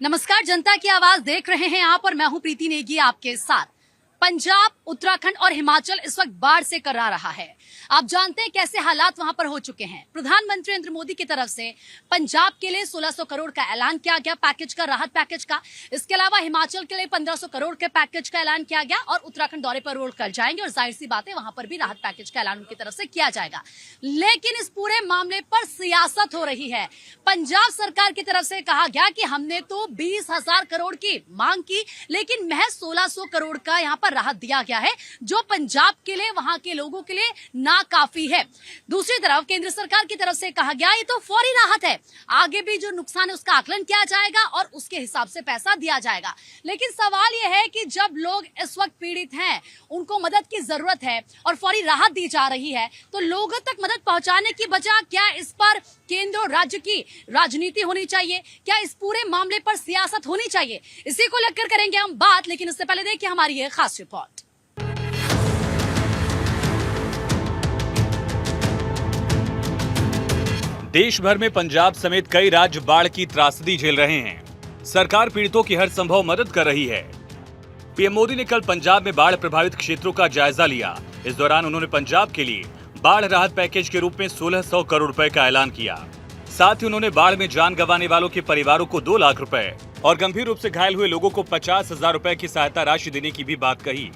नमस्कार, जनता की आवाज देख रहे हैं आप और मैं हूं प्रीति नेगी आपके साथ। पंजाब, उत्तराखंड और हिमाचल इस वक्त बाढ़ से कराह रहा है। आप जानते हैं कैसे हालात वहां पर हो चुके हैं। प्रधानमंत्री नरेंद्र मोदी की तरफ से पंजाब के लिए 1600 करोड़ का ऐलान किया गया पैकेज का, राहत पैकेज का। इसके अलावा हिमाचल के लिए 1500 करोड़ के पैकेज का ऐलान किया गया और उत्तराखंड दौरे पर रोड कर जाएंगे और जाहिर सी बात है वहां पर भी राहत पैकेज का ऐलान उनकी तरफ से किया जाएगा। लेकिन इस पूरे मामले पर सियासत हो रही है। पंजाब सरकार की तरफ से कहा गया कि हमने तो 20,000 करोड़ की मांग की, लेकिन महज 1600 करोड़ का यहाँ पर राहत दिया गया है, जो पंजाब के लिए, वहां के लोगों के लिए नाकाफी है। दूसरी तरफ केंद्र सरकार की तरफ से कहा गया ये तो फौरी राहत है, आगे भी जो नुकसान है उसका आकलन किया जाएगा और उसके हिसाब से पैसा दिया जाएगा। लेकिन सवाल यह है कि जब लोग इस वक्त पीड़ित हैं, उनको मदद की जरूरत है और फौरी राहत दी जा रही है, तो लोगों तक मदद पहुंचाने की बजाय क्या इस पर केंद्र और राज्य की राजनीति होनी चाहिए? क्या इस पूरे मामले पर सियासत होनी चाहिए? इसी को लेकर करेंगे हम बात, लेकिन इससे पहले देखिए हमारी ये खास रिपोर्ट। देश भर में पंजाब समेत कई राज्य बाढ़ की त्रासदी झेल रहे हैं। सरकार पीड़ितों की हर संभव मदद कर रही है। पीएम मोदी ने कल पंजाब में बाढ़ प्रभावित क्षेत्रों का जायजा लिया। इस दौरान उन्होंने पंजाब के लिए बाढ़ राहत पैकेज के रूप में 1600 करोड़ रुपए का ऐलान किया। साथ ही उन्होंने बाढ़ में जान गंवाने वालों के परिवारों को 2 लाख रुपए और गंभीर रूप से घायल हुए लोगों को 50,000 रुपए की सहायता राशि देने की भी बात कही।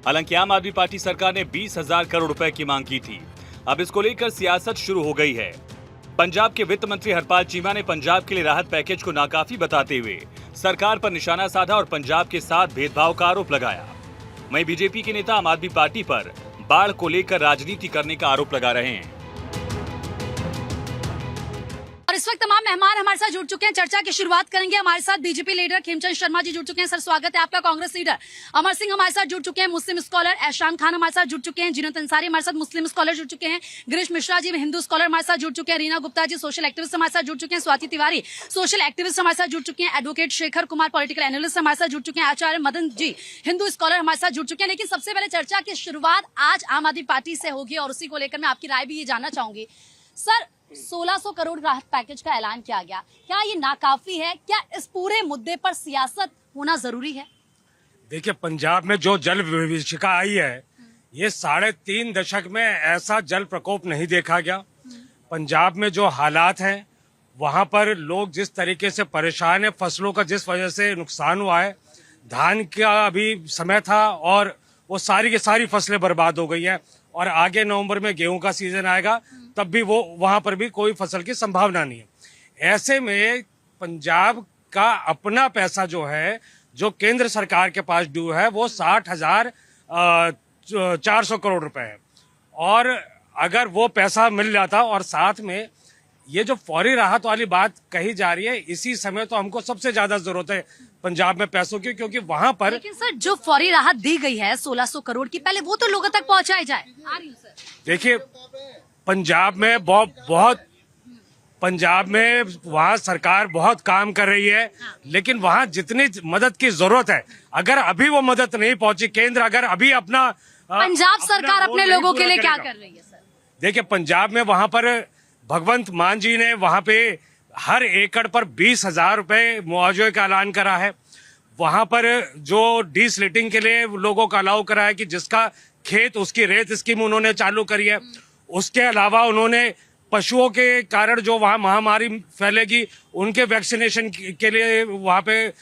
हालांकि आम आदमी पार्टी सरकार ने 20,000 करोड़ रुपए की मांग की थी। अब इसको लेकर सियासत शुरू हो गई है। पंजाब के वित्त मंत्री हरपाल चीमा ने पंजाब के लिए राहत पैकेज को नाकाफी बताते हुए सरकार पर निशाना साधा और पंजाब के साथ भेदभाव का आरोप लगाया। वहीं बीजेपी के नेता आम आदमी पार्टी पर बाढ़ को लेकर राजनीति करने का आरोप लगा रहे हैं। और इस वक्त तमाम मेहमान हमारे साथ जुड़ चुके हैं। चर्चा की शुरुआत करेंगे। हमारे साथ बीजेपी लीडर खेमचंद शर्मा जी जुड़ चुके हैं। सर, स्वागत है आपका। कांग्रेस लीडर अमर सिंह हमारे साथ जुड़ चुके हैं। मुस्लिम स्कॉलर एहसान खान हमारे साथ जुड़ चुके हैं। जीनत अंसारी हमारे साथ मुस्लिम स्कॉलर जुड़ चुके हैं। गिरीश मिश्रा जी हिंदू स्कॉलर हमारे साथ जुड़ चुके हैं। रीना गुप्ता जी सोशल एक्टिविस्ट हमारे साथ जुड़ चुके हैं। स्वाति तिवारी सोशल एक्टिविस्ट हमारे साथ जुड़ चुके हैं। Advocate Shekhar Kumar political analyst हमारे साथ जुड़ चुके हैं। आचार्य मदन जी हिंदू स्कॉलर हमारे साथ जुड़ चुके हैं। लेकिन सबसे पहले चर्चा की शुरुआत आज आम आदमी पार्टी से होगी और उसी को लेकर मैं आपकी राय भी ये जानना चाहूंगी। सर, 1600 करोड़ राहत पैकेज का ऐलान किया गया, क्या ये नाकाफी है? क्या इस पूरे मुद्दे पर सियासत होना जरूरी है? देखिए, पंजाब में जो जल विभीषिका आई है, ये 3.5 दशक में ऐसा जल प्रकोप नहीं देखा गया। पंजाब में जो हालात हैं, वहां पर लोग जिस तरीके से परेशान है, फसलों का जिस वजह से नुकसान हुआ है, धान का अभी समय था और वो सारी की सारी फसलें बर्बाद हो गई हैं और आगे नवंबर में गेहूं का सीजन आएगा, तब भी वो वहां पर भी कोई फसल की संभावना नहीं है। ऐसे में पंजाब का अपना पैसा जो है, जो केंद्र सरकार के पास ड्यू है, वो 60,400 करोड़ रुपए है। और अगर वो पैसा मिल जाता, और साथ में ये जो फौरी राहत वाली बात कही जा रही है, इसी समय तो हमको सबसे ज्यादा जरूरत है पंजाब में पैसों की, क्योंकि वहां पर। लेकिन सर, जो फौरी राहत दी गई है 1600 करोड़ की, पहले वो तो लोगों तक पहुंचाई जाए। देखिए, पंजाब में पंजाब में वहाँ सरकार बहुत काम कर रही है, लेकिन वहाँ जितनी मदद की जरूरत है, अगर अभी वो मदद नहीं पहुंची, केंद्र अगर अभी अपना पंजाब सरकार अपने लोगों के लिए क्या कर रही है? सर, देखिए, पंजाब में वहाँ पर भगवंत मान जी ने वहाँ पे हर एकड़ पर 20,000 रुपए मुआवजे का ऐलान करा है। वहाँ पर जो डीस्लिटिंग के लिए लोगों का अलाउ करा है कि जिसका खेत उसकी रेत स्कीम उन्होंने चालू करी है। उसके अलावा उन्होंने पशुओं के कारण जो वहाँ महामारी फैलेगी, उनके वैक्सीनेशन के लिए वहाँ पे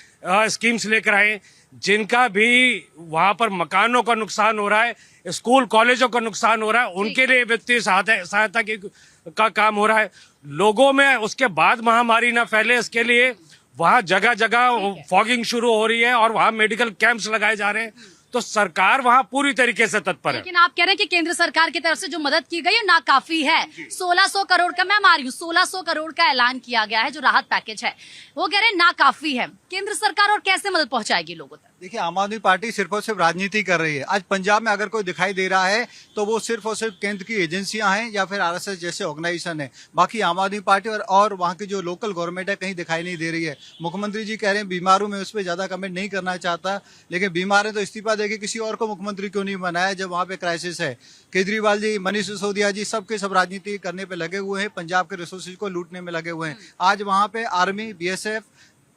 स्कीम्स लेकर आए। जिनका भी वहाँ पर मकानों का नुकसान हो रहा है, स्कूल कॉलेजों का नुकसान हो रहा है, उनके लिए वित्तीय सहायता का काम हो रहा है। लोगों में उसके बाद महामारी ना फैले, इसके लिए वहाँ जगह जगह फॉगिंग शुरू हो रही है और वहाँ मेडिकल कैंप्स लगाए जा रहे हैं। तो सरकार वहाँ पूरी तरीके से तत्पर है। लेकिन आप कह रहे हैं कि केंद्र सरकार की तरफ से जो मदद की गई है नाकाफी है। 1600 करोड़ का, मैं मान रही हूँ 1600 करोड़ का ऐलान किया गया है, जो राहत पैकेज है, वो कह रहे हैं नाकाफी है। केंद्र सरकार और कैसे मदद पहुंचाएगी लोगों तक? देखिए, आम आदमी पार्टी सिर्फ और सिर्फ राजनीति कर रही है। आज पंजाब में अगर कोई दिखाई दे रहा है तो वो सिर्फ और सिर्फ केंद्र की एजेंसियां हैं या फिर आरएसएस जैसे ऑर्गेनाइजेशन है। बाकी आम आदमी पार्टी और वहाँ की जो लोकल गवर्नमेंट है कहीं दिखाई नहीं दे रही है। मुख्यमंत्री जी कह रहे हैं बीमारों में, उस पर ज्यादा कमेंट नहीं करना चाहता, लेकिन बीमार है तो इस्तीफा देके किसी और को मुख्यमंत्री क्यों नहीं बनाया जब वहाँ पे क्राइसिस है। केजरीवाल जी, मनीष सिसोदिया जी, सबके सब राजनीति करने पे लगे हुए हैं, पंजाब के रिसोर्सेज को लूटने में लगे हुए हैं। आज वहाँ पे आर्मी, बीएसएफ,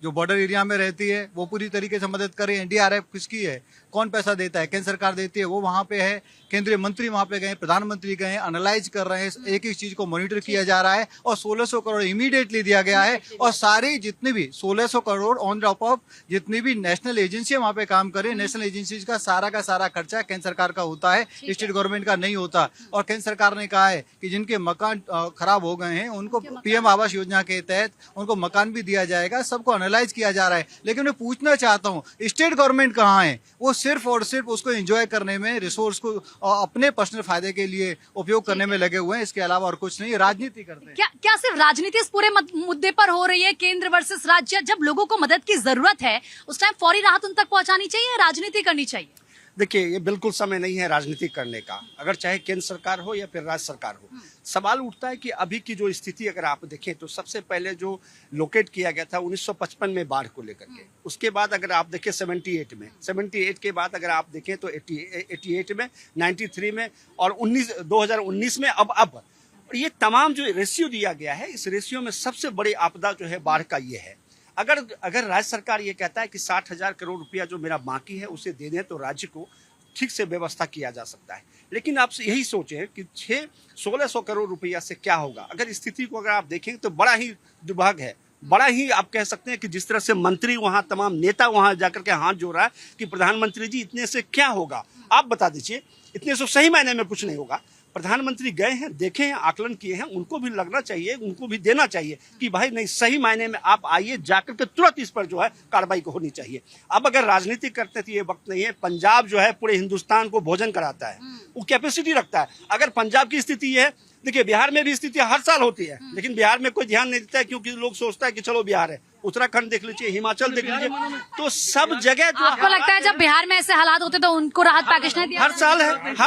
जो बॉर्डर एरिया में रहती है वो पूरी तरीके से मदद करे। एनडीआरएफ किसकी है, कौन पैसा देता है, केंद्र सरकार देती है, वो वहाँ पे है। केंद्रीय मंत्री वहाँ पे गए, प्रधानमंत्री गए, एनालाइज कर रहे हैं, एक एक चीज को मॉनिटर किया जा रहा है और 1600 करोड़ इमीडिएटली दिया गया है। और सारी जितने भी 1600 करोड़ ऑन टॉप ऑफ जितनी भी नेशनल एजेंसी वहाँ पे काम करे, नेशनल एजेंसीज का सारा खर्चा केंद्र सरकार का होता है, स्टेट गवर्नमेंट का नहीं होता। और केंद्र सरकार ने कहा है कि जिनके मकान खराब हो गए हैं उनको पीएम आवास योजना के तहत उनको मकान भी दिया जाएगा। सबको एनालाइज किया जा रहा है। लेकिन मैं पूछना चाहता हूँ, स्टेट गवर्नमेंट कहाँ है? वो सिर्फ और सिर्फ उसको एंजॉय करने में, रिसोर्स को अपने पर्सनल फायदे के लिए उपयोग करने में लगे हुए हैं। इसके अलावा और कुछ नहीं, राजनीति करते हैं। क्या सिर्फ राजनीति इस पूरे मुद्दे पर हो रही है, केंद्र वर्सेस राज्य? जब लोगों को मदद की जरूरत है उस टाइम फौरी राहत उन तक पहुंचानी चाहिए या राजनीति करनी चाहिए? देखिए, ये बिल्कुल समय नहीं है राजनीति करने का, अगर चाहे केंद्र सरकार हो या फिर राज्य सरकार हो। सवाल उठता है कि अभी की जो स्थिति अगर आप देखें तो सबसे पहले जो लोकेट किया गया था 1955 में बाढ़ को लेकर के, उसके बाद अगर आप देखें 78 के बाद अगर आप देखें तो 88 में, 93 में और 2019 में, अब ये तमाम जो रेशियो दिया गया है, इस रेशियो में सबसे बड़ी आपदा जो है बाढ़ का ये है। अगर राज्य सरकार ये कहता है कि 60,000 करोड़ रुपया जो मेरा बाकी है उसे दे दें तो राज्य को ठीक से व्यवस्था किया जा सकता है। लेकिन आप यही सोचें कि 1600 करोड़ रुपया से क्या होगा। अगर स्थिति को अगर आप देखें तो बड़ा ही दुर्भाग्य है, बड़ा ही आप कह सकते हैं कि जिस तरह से मंत्री वहाँ, तमाम नेता वहाँ जाकर के हाथ जोड़ रहा है कि प्रधानमंत्री जी इतने से क्या होगा, आप बता दीजिए। इतने से सही मायने में कुछ नहीं होगा। प्रधानमंत्री गए हैं, देखे हैं, आकलन किए हैं, उनको भी लगना चाहिए, उनको भी देना चाहिए कि भाई नहीं, सही मायने में आप आइए, जाकर के तुरंत इस पर जो है कार्रवाई को होनी चाहिए। अब अगर राजनीति करते तो ये वक्त नहीं है। पंजाब जो है पूरे हिंदुस्तान को भोजन कराता है, वो कैपेसिटी रखता है। अगर पंजाब की स्थिति है, देखिए बिहार में भी स्थिति हर साल होती है, लेकिन बिहार में कोई ध्यान नहीं देता है क्योंकि लोग सोचता है कि चलो बिहार है। उत्तराखंड देख लीजिए, हिमाचल देख लीजिए, तो सब जगह जो आपको लगता है जब बिहार में ऐसे हालात होते तो उनको राहत पैकेज नहीं दिया? हर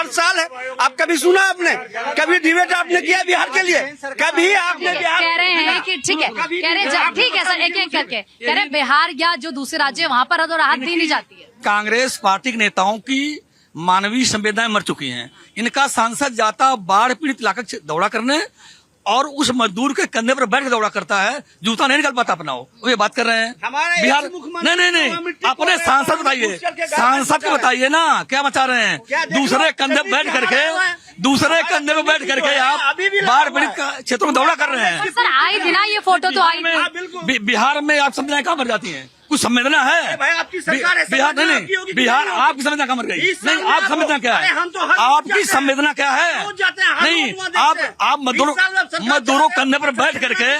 साल है। आप कभी सुना आपने, कभी डिबेट आपने किया बिहार के लिए? कभी आपने बिहार कह रहे हैं कि ठीक है, कह रहे ठीक है सर, एक एक करके कह रहे बिहार या जो दूसरे राज्य वहाँ पर तो राहत दी नहीं जाती है। कांग्रेस पार्टी के नेताओं की मानवीय संवेदनाएं मर चुकी हैं। इनका सांसद जाता बाढ़ पीड़ित इलाके दौरा करने और उस मजदूर के कंधे पर बैठ के दौड़ा करता है, जूता नहीं निकल पाता अपना। वो ये बात कर रहे हैं हमारे बिहार। नहीं, अपने सांसद बताइए, सांसद को बताइए ना क्या मचा रहे हैं। दूसरे कंधे पे बैठ करके आप बाढ़ पीड़ित क्षेत्रों में दौड़ा कर रहे हैं। सर आए दिन ये फोटो तो आई बिहार में आप संवेदनाएं कहाँ मर जाती हैं? कुछ संवेदना है? भाई आपकी सरकार है, बिहार नहीं, बिहार आपकी संवेदना कहाँ मर गई? नहीं, आप संवेदना क्या है? आपकी संवेदना क्या है? नहीं, आप मजदूरों कंधे पर बैठ करके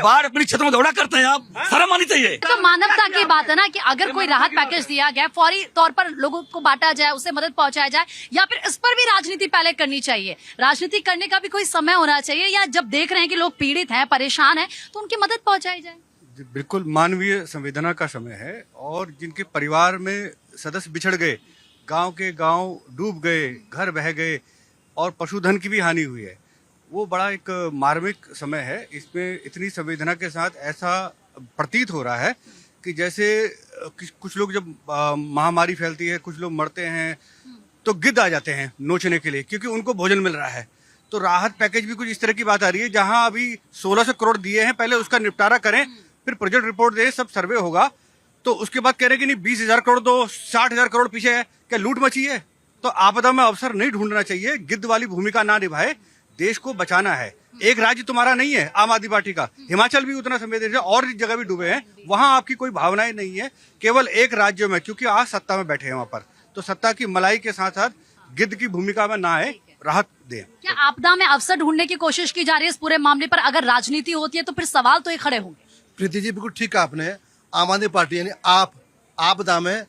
बाढ़ पीड़ित क्षेत्रों में दौड़ा करते हैं। आप शर्म आनी चाहिए। तो मानवता की बात है ना कि अगर कोई राहत पैकेज दिया गया, फौरी तौर पर लोगों को बांटा जाए, उसे मदद पहुंचाया जाए, या फिर इस पर भी राजनीति पहले करनी चाहिए? राजनीति करने का भी कोई समय होना चाहिए, या जब देख रहे हैं कि लोग पीड़ित हैं, परेशान हैं, तो उनकी मदद पहुंचाई जाए? बिल्कुल मानवीय संवेदना का समय है। और जिनके परिवार में सदस्य बिछड़ गए, गांव के गांव डूब गए, घर बह गए और पशुधन की भी हानि हुई है, वो बड़ा एक मार्मिक समय है। इसमें इतनी संवेदना के साथ ऐसा प्रतीत हो रहा है कि जैसे कुछ लोग जब महामारी फैलती है, कुछ लोग मरते हैं तो गिद्ध आ जाते हैं नोचने के लिए क्योंकि उनको भोजन मिल रहा है। तो राहत पैकेज भी कुछ इस तरह की बात आ रही है, जहां अभी 1600 करोड़ दिए हैं, पहले उसका निपटारा करें, फिर प्रोजेक्ट रिपोर्ट दे, सब सर्वे होगा, तो उसके बाद कह रहे हैं कि नहीं 20,000 करोड़ दो, 60,000 करोड़ पीछे है। क्या लूट मची है? तो आपदा में अवसर नहीं ढूंढना चाहिए, गिद्ध वाली भूमिका ना निभाए। देश को बचाना है। एक राज्य तुम्हारा नहीं है आम आदमी पार्टी का, हिमाचल भी उतना संवेदनशील, और जगह भी डूबे हैं, वहां आपकी कोई भावनाएं नहीं है। केवल एक राज्य में, क्योंकि आज सत्ता में बैठे हैं वहां पर, तो सत्ता की मलाई के साथ साथ गिद्ध की भूमिका में ना आए, राहत दें। क्या आपदा में अवसर ढूंढने की कोशिश की जा रही है इस पूरे मामले पर? अगर राजनीति होती है तो फिर सवाल तो ये खड़े होंगे। प्रीति जी बिल्कुल ठीक है, आपने आम आदमी पार्टी यानी आप आपदा में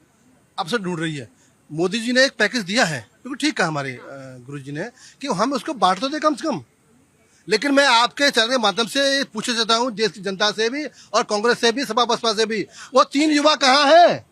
अवसर ढूंढ रही है। मोदी जी ने एक पैकेज दिया है, बिल्कुल ठीक कहा हमारे गुरु जी ने कि हम उसको बांट तो दे कम से कम। लेकिन मैं आपके चैनल के माध्यम से पूछना चाहता हूँ देश की जनता से भी और कांग्रेस से भी, सपा बसपा से भी, वो 3 युवा कहाँ हैं?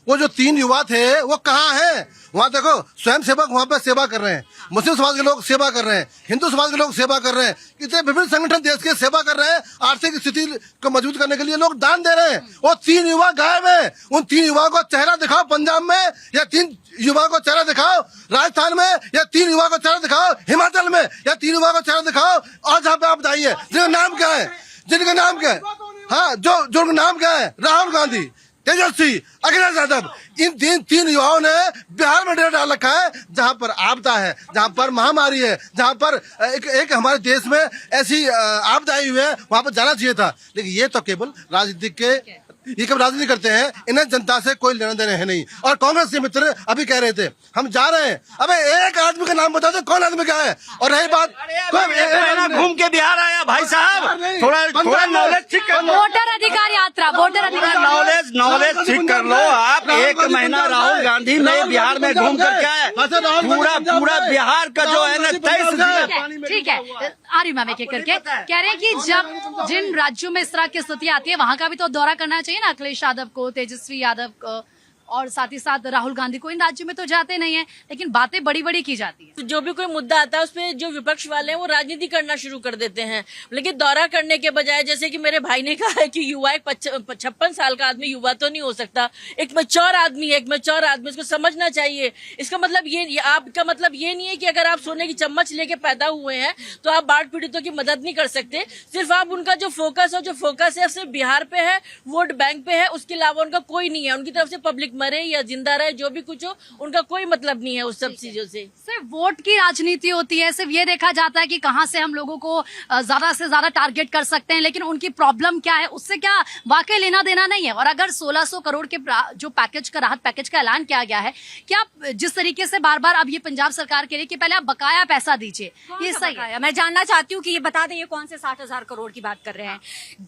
वो जो 3 युवा थे वो कहाँ हैं? वहाँ देखो स्वयं सेवक वहाँ पे सेवा कर रहे हैं, मुस्लिम समाज के लोग सेवा कर रहे हैं, हिंदू समाज के लोग सेवा कर रहे हैं, कितने विभिन्न संगठन देश के सेवा कर रहे हैं। आर्थिक स्थिति को मजबूत करने के लिए लोग दान दे रहे हैं। वो 3 युवा गायब हैं। उन 3 युवाओं को चेहरा दिखाओ पंजाब में, या 3 युवाओं को चेहरा दिखाओ राजस्थान में, या 3 युवाओं को चेहरा दिखाओ हिमाचल में, या 3 युवाओं को चेहरा दिखाओ और जहाँ पे आप बताइए जिनका नाम क्या है, जिनका नाम क्या है? हाँ, जो उनका नाम क्या है, राहुल गांधी, तेजस्वी, अखिलेश यादव, इन तीन युवाओं ने बिहार में डेरा डाल रखा है, जहां पर आपदा है, जहां पर महामारी है, जहां पर एक हमारे देश में ऐसी आपदा आई हुई है, वहां पर जाना चाहिए था। लेकिन ये तो केवल राजनीतिक के, ये कब राजनीति करते हैं, इन्हें जनता से कोई लेना देना है नहीं। और कांग्रेस के मित्र अभी कह रहे थे हम जा रहे हैं, अबे एक आदमी का नाम बता दो, कौन आदमी क्या है। और रही बात, घूम के बिहार आया भाई साहब, थोड़ा नॉलेज ठीक कर लो, वोटर अधिकार यात्रा, वोटर अधिकार नॉलेज ठीक कर लो। आप एक महीना राहुल गांधी में बिहार में घूम कर क्या है, पूरा बिहार का जो है ना 23 ठीक है। आ रही मैम एक करके कह रहे हैं कि जब जिन राज्यों में इस तरह की स्थिति आती है वहां का भी तो दौरा करना चाहिए ना, अखिलेश यादव को, तेजस्वी यादव को और साथ ही साथ राहुल गांधी को। इन राज्यों में तो जाते नहीं है, लेकिन बातें बड़ी बड़ी की जाती है। तो जो भी कोई मुद्दा आता है उसमें जो विपक्ष वाले हैं वो राजनीति करना शुरू कर देते हैं, लेकिन दौरा करने के बजाय, जैसे कि मेरे भाई ने कहा है कि युवा एक 56 साल का आदमी युवा तो नहीं हो सकता, एक मैच्योर आदमी है, एक मैच्योर आदमी, उसको समझना चाहिए। इसका मतलब ये आपका मतलब ये नहीं है कि अगर आप सोने की चम्मच लेके पैदा हुए हैं तो आप बाढ़ पीड़ितों की मदद नहीं कर सकते। सिर्फ आप उनका जो फोकस है सिर्फ बिहार पे है, वोट बैंक पे है, उसके अलावा उनका कोई नहीं है। उनकी तरफ से पब्लिक मरे या जिंदा रहे, जो भी कुछ हो, उनका कोई मतलब नहीं है उस सब चीजों से। सिर्फ वोट की राजनीति होती है, सिर्फ ये देखा जाता है कि कहां से हम लोगों को ज्यादा से ज्यादा टारगेट कर सकते हैं, लेकिन उनकी प्रॉब्लम क्या है उससे क्या वाकई लेना देना नहीं है। और अगर 1600 करोड़ के जो पैकेज का, राहत पैकेज का ऐलान किया गया है, क्या जिस तरीके से बार बार अब ये पंजाब सरकार कह रही है कि पहले आप बकाया पैसा दीजिए, ये सही है? मैं जानना चाहती हूँ कि ये बता दें, ये कौन से 60,000 करोड़ की बात कर रहे हैं?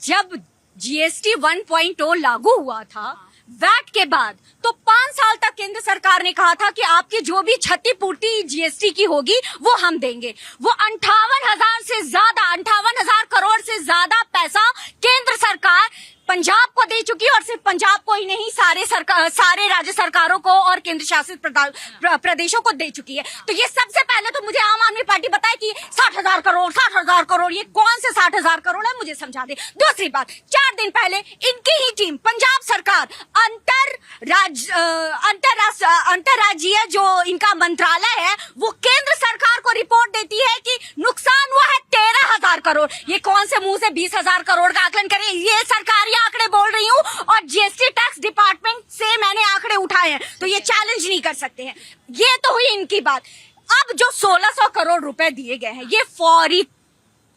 जब जीएसटी 1.0 लागू हुआ था वैट के बाद, तो 5 साल तक केंद्र सरकार ने कहा था कि आपकी जो भी क्षतिपूर्ति जीएसटी की होगी वो हम देंगे। वो 58,000 करोड़ से ज्यादा पैसा केंद्र सरकार पंजाब को दे चुकी है, और सिर्फ पंजाब को ही नहीं, सारे राज्य सरकारों को और केंद्र शासित प्रदेशों को दे चुकी है। तो ये सबसे पहले तो मुझे आम आदमी पार्टी बताए कि 60,000 करोड़ ये कौन से 60,000 करोड़ है, मुझे समझा दे। दूसरी बात, 4 दिन पहले इनकी ही टीम पंजाब सरकार अंतरराज्यीय जो इनका मंत्रालय है वो केंद्र सरकार को रिपोर्ट देती है कि नुकसान हुआ है 13,000 करोड़। ये कौन से मुंह से 20,000 करोड़ का आकलन करें? ये सरकारी आंकड़े बोल रही हूँ, और जीएसटी टैक्स डिपार्टमेंट से मैंने आंकड़े उठाए हैं, तो ये चैलेंज नहीं कर सकते हैं। ये तो हुई इनकी बात। अब जो 1600 करोड़ रुपए दिए गए हैं ये फौरी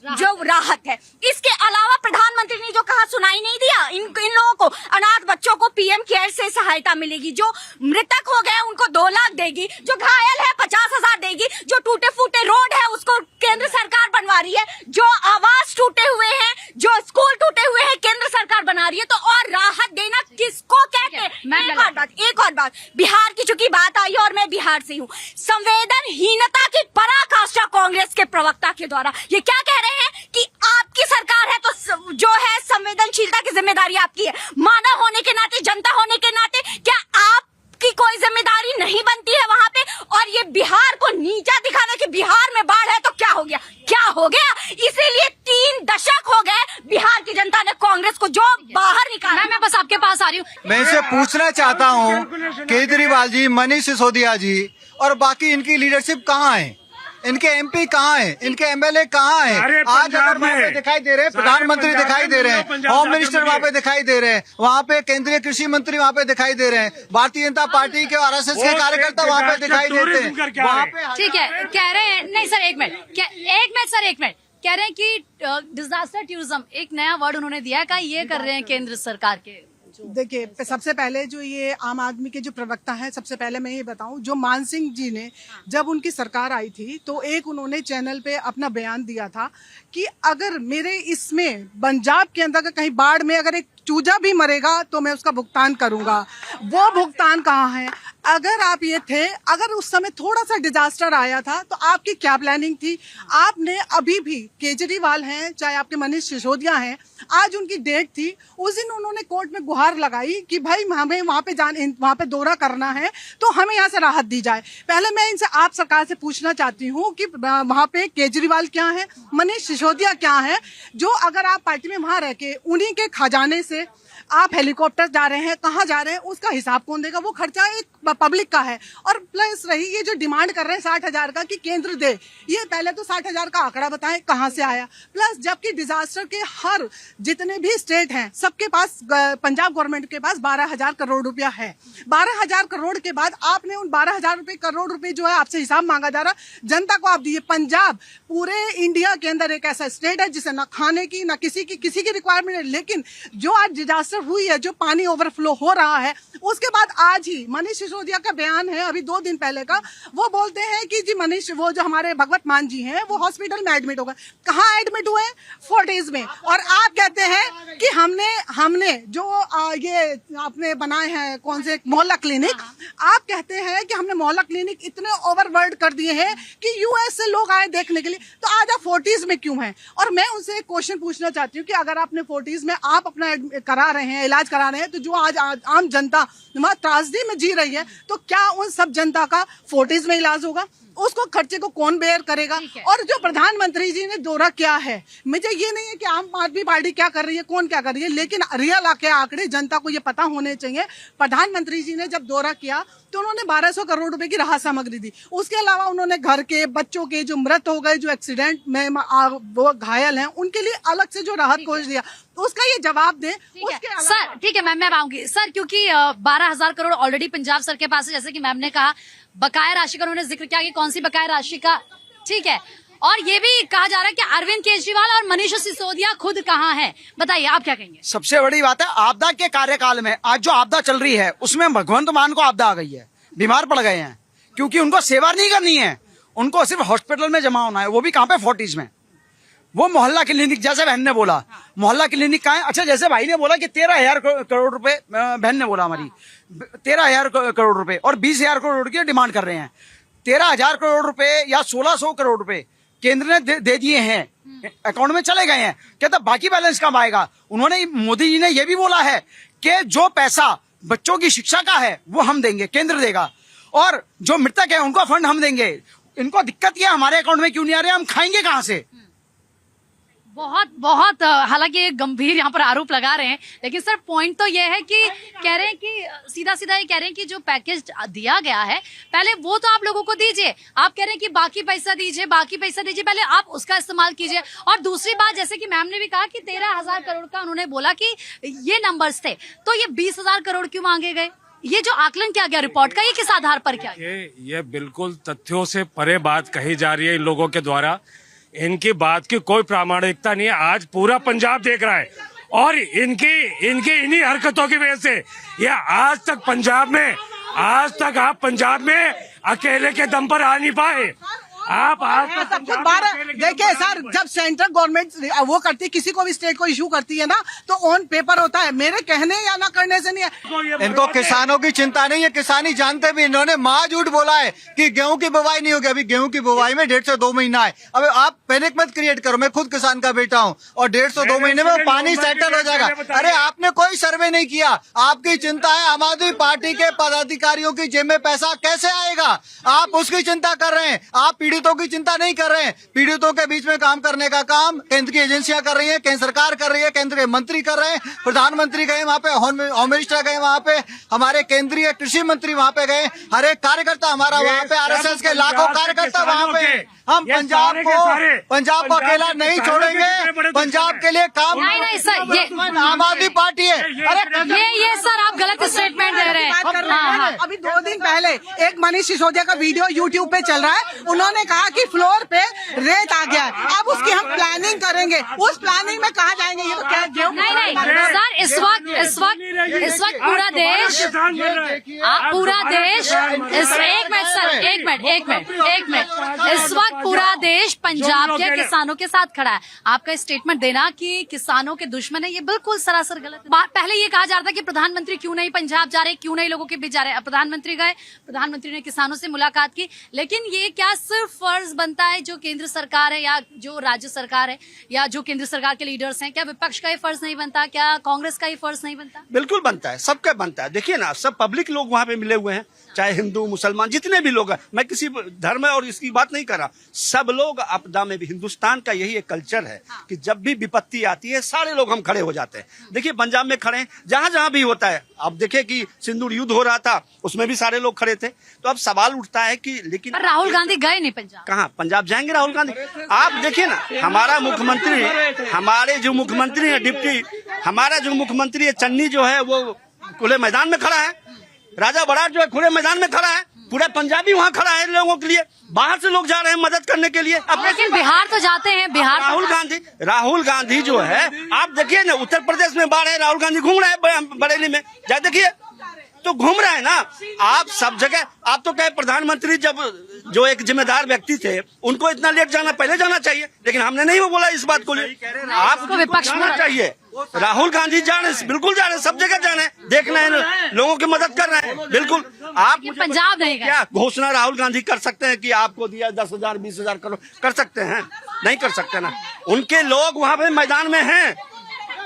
जो राहत है, इसके अलावा प्रधानमंत्री ने जो कहा सुनाई नहीं दिया। इन लोगों को, अनाथ बच्चों को पीएम केयर से सहायता मिलेगी, जो मृतक हो गए उनको 2 लाख देगी, जो घायल है 50,000 देगी, जो टूटे फूटे रोड है उसको केंद्र सरकार बनवा रही है, जो आवास टूटे हुए हैं, जो स्कूल टूटे हुए हैं केंद्र सरकार बना रही है। तो और राहत देना किसको कहते हैं? एक और बात, बिहार की चूंकि बात आई और मैं बिहार से हूँ, संवेदनहीनता की पराकाष्ठा कांग्रेस के प्रवक्ता के द्वारा ये क्या कह रहे हैं कि आपकी सरकार है तो जो है संवेदनशीलता की जिम्मेदारी आपकी है। मानव होने के नाते, जनता होने के नाते क्या आपकी कोई जिम्मेदारी नहीं बनती है वहां पे? और ये बिहार को नीचा दिखाना कि बिहार में बाढ़ है तो क्या हो गया, क्या हो गया? इसीलिए 3 दशक हो गए बिहार की जनता ने कांग्रेस को जो बाहर निकाला। मैं बस आपके पास आ रही हूँ। मैं इसे पूछना चाहता हूँ, केजरीवाल जी, मनीष सिसोदिया जी और बाकी इनकी लीडरशिप कहाँ है? इनके एमपी कहाँ हैं? इनके एमएलए कहाँ हैं? आज अगर वहाँ पे दिखाई दे रहे हैं, प्रधानमंत्री दिखाई दे रहे हैं, होम मिनिस्टर वहाँ पे दिखाई दे रहे हैं, वहाँ पे केंद्रीय कृषि मंत्री वहाँ पे दिखाई दे रहे हैं, भारतीय जनता पार्टी के आरएसएस के कार्यकर्ता वहाँ पे दिखाई देते हैं। वहाँ पे ठीक है, कह रहे हैं, नहीं सर एक मिनट, कह रहे हैं कि डिजास्टर टूरिज्म एक नया वर्ड उन्होंने दिया, का ये कर रहे हैं केंद्र सरकार के। देखिए, सबसे पहले जो ये आम आदमी के जो प्रवक्ता हैं, सबसे पहले मैं ये बताऊं, जो मान सिंह जी ने जब उनकी सरकार आई थी तो एक उन्होंने चैनल पे अपना बयान दिया था कि अगर मेरे इसमें पंजाब के अंदर का कहीं बाढ़ में अगर एक चूजा भी मरेगा तो मैं उसका भुगतान करूंगा। वो भुगतान कहाँ है? अगर आप ये थे, अगर उस समय थोड़ा सा डिजास्टर आया था तो आपकी क्या प्लानिंग थी? आपने अभी भी, केजरीवाल हैं चाहे आपके मनीष सिसोदिया हैं, आज उनकी डेट थी, उस दिन उन्होंने कोर्ट में गुहार लगाई कि भाई हमें वहाँ पे दौरा करना है तो हमें यहाँ से राहत दी जाए। पहले मैं इनसे, आप सरकार से पूछना चाहती हूँ कि वहाँ पे केजरीवाल क्या है, मनीष सिसोदिया क्या है, जो अगर आप पार्टी में वहाँ रह के उन्हीं के खजाने से आप हेलीकॉप्टर जा रहे हैं, कहाँ जा रहे हैं, उसका हिसाब कौन देगा? वो खर्चा एक पब्लिक का है। और प्लस रही ये जो डिमांड कर रहे हैं 60,000 का कि केंद्र दे, ये पहले तो 60,000 का आंकड़ा बताएं कहाँ से आया। प्लस जबकि डिजास्टर के हर जितने भी स्टेट हैं सबके पास, पंजाब गवर्नमेंट के पास 12,000 करोड़ रुपया है। 12,000 करोड़ के बाद आपने उन 12,000 करोड़ रुपए जो है आपसे हिसाब मांगा जा रहा, जनता को आप दिए। पंजाब पूरे इंडिया के अंदर एक ऐसा स्टेट है जिसे ना खाने की ना किसी की रिक्वायरमेंट है, लेकिन जो आज डिजास्टर हुई है, जो पानी ओवरफ्लो हो रहा है, उसके बाद आज ही मनीष सिसोदिया का बयान है अभी 2 दिन पहले का, वो बोलते हैं कि जी मनीष, वो जो हमारे भगवत मान जी हैं, वो हॉस्पिटल में एडमिट हो गए। कहाँ एडमिट हुए? फोर्टिस में। और आप कहते हैं कि हमने जो ये आपने बनाए हैं कौन से मोहल्ला क्लिनिक, आप कहते हैं कि हमने मोहल्ला क्लिनिक इतने ओवरवर्ल्ड कर दिए हैं कि यूएस से लोग आए देखने के लिए, तो आज आप फोर्टिस में क्यों हैं? और मैं उनसे एक क्वेश्चन पूछना चाहती हूँ कि अगर आपने फोर्टिस में आप अपना करा रहे हैं, इलाज करा रहे हैं, तो जो आज आम जनता वहाँ त्रासदी में जी रही है, तो क्या उन सब जनता का फोर्टिस में इलाज होगा? उसको खर्चे को कौन बेयर करेगा? और जो प्रधानमंत्री जी ने दौरा किया है, मुझे ये नहीं है कि आम आदमी पार्टी क्या कर रही है, कौन क्या कर रही है, लेकिन रियल आंकड़े जनता को ये पता होने चाहिए। प्रधानमंत्री जी ने जब दौरा किया तो उन्होंने 1200 करोड़ रुपए की राहत सामग्री दी। उसके अलावा उन्होंने घर के बच्चों के जो मृत हो गए, जो एक्सीडेंट में वो घायल हैं, उनके लिए अलग से जो राहत कोष दिया, उसका ये जवाब दें। सर ठीक है मैम, मैं आऊंगी सर, क्योंकि 12,000 करोड़ ऑलरेडी पंजाब सर के पास है, जैसे कि मैम ने कहा। बकाया राशि का उन्होंने जिक्र किया कि कौन सी बकाया राशि का, ठीक है। और ये भी कहा जा रहा है कि अरविंद केजरीवाल और मनीष सिसोदिया खुद कहाँ हैं, बताइए आप क्या कहेंगे? सबसे बड़ी बात है, आपदा के कार्यकाल में आज जो आपदा चल रही है उसमें भगवंत मान को आपदा आ गई है, बीमार पड़ गए हैं, क्योंकि उनको सेवा नहीं करनी है, उनको सिर्फ हॉस्पिटल में जमा होना है, वो भी कहाँ पे? फोर्टिस में। वो मोहल्ला क्लिनिक, जैसे बहन ने बोला मोहल्ला क्लिनिक कहाँ है? अच्छा, जैसे भाई ने बोला कि 13,000 करोड़ रुपए, बहन ने बोला हमारी 13,000 करोड़ रुपए और 20,000 करोड़ की डिमांड कर रहे हैं। 13,000 करोड़ रुपए या 1,600 करोड़ रुपए केंद्र ने दे दिए हैं, अकाउंट में चले गए हैं। कहता बाकी बैलेंस कब आएगा? उन्होंने, मोदी जी ने यह भी बोला है कि जो पैसा बच्चों की शिक्षा का है वो हम देंगे, केंद्र देगा, और जो मृतक है उनको फंड हम देंगे। इनको दिक्कत ये हमारे अकाउंट में क्यों नहीं आ रहे, हम खाएंगे कहाँ से? बहुत हालांकि गंभीर यहाँ पर आरोप लगा रहे हैं, लेकिन सर पॉइंट तो ये है कि कह रहे हैं कि सीधा ये कह रहे हैं कि जो पैकेज दिया गया है पहले वो तो आप लोगों को दीजिए। आप कह रहे हैं कि बाकी पैसा दीजिए, पहले आप उसका इस्तेमाल कीजिए। और दूसरी बात, जैसे कि मैम ने भी कहा कि 13,000 करोड़ का उन्होंने बोला कि ये नंबर्स थे, तो ये 20,000 करोड़ क्यों मांगे गए? ये जो आकलन किया गया रिपोर्ट का, ये किस आधार पर किया गया? ये बिल्कुल तथ्यों से परे बात कही जा रही है इन लोगों के द्वारा। इनकी बात की कोई प्रामाणिकता नहीं है। आज पूरा पंजाब देख रहा है और इनकी इन्हीं हरकतों की वजह से ये आज तक आप पंजाब में अकेले के दम पर आ नहीं पाए। आप देखिए सर, जब सेंट्रल गवर्नमेंट वो करती है, किसी को भी स्टेट को इशू करती है ना, तो ऑन पेपर होता है। मेरे कहने या ना करने से नहीं है। इनको किसानों की चिंता नहीं है, किसानी जानते भी। इन्होंने झूठ बोला है कि गेहूं की बुवाई नहीं होगी। अभी गेहूं की बुवाई में 1.5 से 2 महीना है। अब आप पैनिक मत क्रिएट करो, मैं खुद किसान का बेटा हूं, और 1.5 से 2 महीने में वो पानी सेटल हो जाएगा। अरे आपने कोई सर्वे नहीं किया, आपकी चिंता है आम आदमी पार्टी के पदाधिकारियों की जेब में पैसा कैसे आएगा, आप उसकी चिंता कर रहे हैं। आप पीड़ितों की चिंता नहीं कर रहे हैं। पीड़ितों के बीच में काम करने का काम केंद्र की एजेंसियां कर रही हैं, केंद्र सरकार कर रही है, केंद्र के मंत्री कर रहे हैं, प्रधानमंत्री गए वहां पे, होम मिनिस्टर गए वहां पे, हमारे केंद्रीय कृषि मंत्री वहां पे गए, हर एक कार्यकर्ता हमारा वहां पे, आरएसएस के लाखों कार्यकर्ता वहां पे। हम पंजाब को अकेला नहीं छोड़ेंगे, पंजाब के लिए काम। नहीं सर, ये आम आदमी पार्टी है। अरे ये सर आप गलत स्टेटमेंट दे रहे हैं। अभी 2 दिन पहले एक मनीष सिसोदिया का वीडियो यूट्यूब पे चल रहा है, उन्होंने कहा कि फ्लोर पे रेत आ गया है, अब उसकी हम प्लानिंग करेंगे। उस प्लानिंग में कहाँ जाएंगे? ये तो क्या नहीं सर, इस वक्त पूरा देश, एक मिनट, इस वक्त पूरा देश पंजाब के किसानों के साथ खड़ा है। आपका स्टेटमेंट देना कि किसानों के दुश्मन है, ये बिल्कुल सरासर गलत है। पहले ये कहा जा रहा था कि प्रधानमंत्री क्यों नहीं पंजाब जा रहे, क्यों नहीं लोगों के भी जा रहे हैं। प्रधानमंत्री गए, प्रधानमंत्री ने किसानों से मुलाकात की, लेकिन ये क्या सिर्फ फर्ज बनता है जो केंद्र सरकार है या जो राज्य सरकार है या जो केंद्र सरकार के लीडर्स हैं, क्या विपक्ष का ये फर्ज नहीं बनता? क्या कांग्रेस का ये फर्ज नहीं बनता? बिल्कुल बनता है, सबका बनता है। देखिए ना, सब पब्लिक लोग वहाँ पे मिले हुए हैं, चाहे हिंदू मुसलमान जितने भी लोग हैं। मैं किसी धर्म और इसकी बात नहीं कर रहा, सब लोग आपदा में भी। हिंदुस्तान का यही एक कल्चर है कि जब भी विपत्ति आती है सारे लोग हम खड़े हो जाते हैं। देखिए पंजाब में खड़े हैं, जहां जहां भी होता है। अब देखिए कि सिंदूर युद्ध हो रहा था, उसमें भी सारे लोग खड़े थे। तो अब सवाल उठता है कि लेकिन राहुल गांधी गए नहीं पंजाब। कहाँ पंजाब जाएंगे राहुल गांधी? आप देखिए ना, हमारा मुख्यमंत्री, हमारे जो मुख्यमंत्री है डिप्टी, हमारा जो मुख्यमंत्री है चन्नी जो है वो खुले मैदान में खड़ा है। राजा बराड़ जो है खुले मैदान में खड़ा है। पूरा पंजाबी वहाँ खड़ा है लोगों के लिए। बाहर से लोग जा रहे हैं मदद करने के लिए। अब लेकिन बिहार तो जाते हैं। बिहार राहुल गांधी जो है, आप देखिए ना, उत्तर प्रदेश में बाढ़ है, राहुल गांधी घूम रहे हैं बरेली में, जा देखिए तो घूम रहे हैं ना। आप सब जगह, आप तो कहे प्रधानमंत्री जब जो एक जिम्मेदार व्यक्ति थे उनको इतना लेट जाना, पहले जाना चाहिए, लेकिन हमने नहीं वो बोला इस बात को लिए। आपको विपक्ष जाना चाहिए। राहुल गांधी जा रहे हैं, बिल्कुल जा रहे हैं, सब जगह जा रहे हैं, देख रहे हैं, लोगों की मदद कर रहे हैं। बिल्कुल। आप पंजाब नहीं गए। क्या घोषणा राहुल गांधी कर सकते हैं कि आपको दिया 10,000 20,000 करोड़? कर सकते हैं? नहीं कर सकते ना। उनके लोग वहाँ पे मैदान में हैं।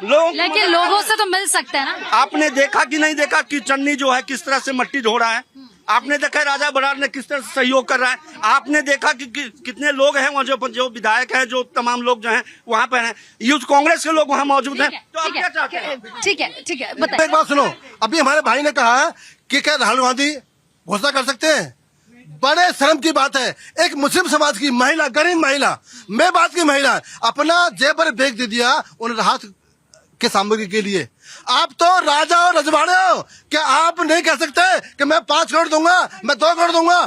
लेकिन लोगों से तो मिल सकते हैं ना। आपने देखा कि नहीं देखा कि चन्नी जो है किस तरह से मट्टी ढो रहा है? आपने देखा राजा बराड़ ने किस तरह से सहयोग कर रहा है? आपने देखा कि कितने लोग हैं वहाँ, जो विधायक हैं, जो तमाम लोग जो हैं वहाँ पे हैं, यूथ कांग्रेस के लोग वहाँ मौजूद हैं। तो आप क्या चाहते हैं? ठीक है बताइए। एक बात सुनो, अभी हमारे भाई ने कहा कि क्या राहुल गांधी घोषणा कर सकते हैं? बड़े शर्म की बात है, एक मुस्लिम समाज की महिला, गरीब महिला, मैं बात की महिला, अपना जेब पर बैग दे दिया उन राहत के सामग्री के लिए। आप तो राजा और रजवाड़े हो, क्या आप नहीं कह सकते कि मैं 5 करोड़ दूंगा, मैं 2 करोड़ दूंगा?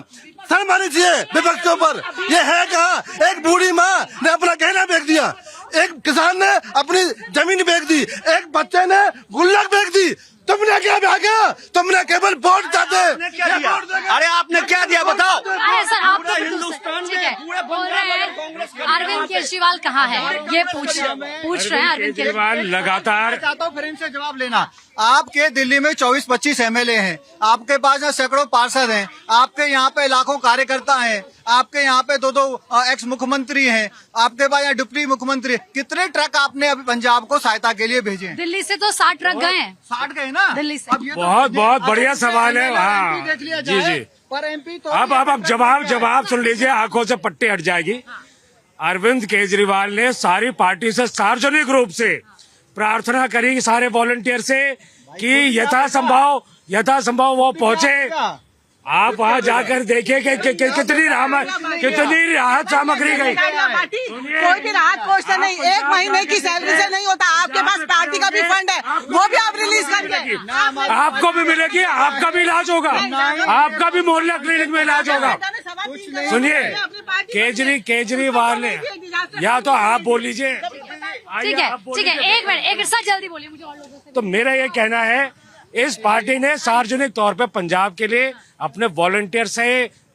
शर्म आनी चाहिए विपक्ष के ऊपर। ये है कहाँ? एक बूढ़ी माँ ने अपना गहना बेच दिया, एक किसान ने अपनी जमीन बेच दी, एक बच्चे ने गुल्लक बेच दी। तुमने क्या भागा? तुमने केवल वोट चाहते। अरे आपने क्या दिया बताओ? अरे सर, आप तो हिंदुस्तान में बोल रहे हैं अरविंद केजरीवाल कहाँ है, ये पूछ रहे हैं अरविंद केजरीवाल लगातार। चाहता हूँ फिर इनसे जवाब लेना। आपके दिल्ली में 24-25 MLA हैं, आपके पास यहाँ सैकड़ों पार्षद हैं, आपके यहाँ पे लाखों कार्यकर्ता हैं, आपके यहाँ पे 2-2 एक्स मुख्यमंत्री हैं, आपके पास यहाँ डिप्टी मुख्यमंत्री। कितने ट्रक आपने अभी पंजाब को सहायता के लिए भेजे हैं? दिल्ली से तो 60 ट्रक गए हैं। 60 गए ना दिल्ली से। बहुत बढ़िया सवाल है। हाँ जी। पर MP तो अब जवाब सुन लीजिए, आंखों से पट्टी हट जाएगी। अरविंद केजरीवाल ने सारी पार्टी से सार्वजनिक रूप से प्रार्थना करी, सारे वॉलंटियर से, कि यथासंभव वो पहुंचे। आप वहाँ जाकर देखिए कि कितनी राहत सामग्री गई। कोई भी राहत कोष से नहीं, 1 महीने की सैलरी से नहीं होता। आपके पास पार्टी का भी फंड है, वो भी आप रिलीज करके आपको भी मिलेगी, आपका भी इलाज होगा, आपका भी मोहल्ला क्लिनिक में इलाज होगा। सुनिए, केजरीवाल ने, या तो आप बोल लीजिए। ठीक है, एक मिनट सर, जल्दी बोलिए, मुझे और लोगों से। तो मेरा ये कहना है, इस पार्टी ने सार्वजनिक तौर पे पंजाब के लिए अपने वॉलंटियर से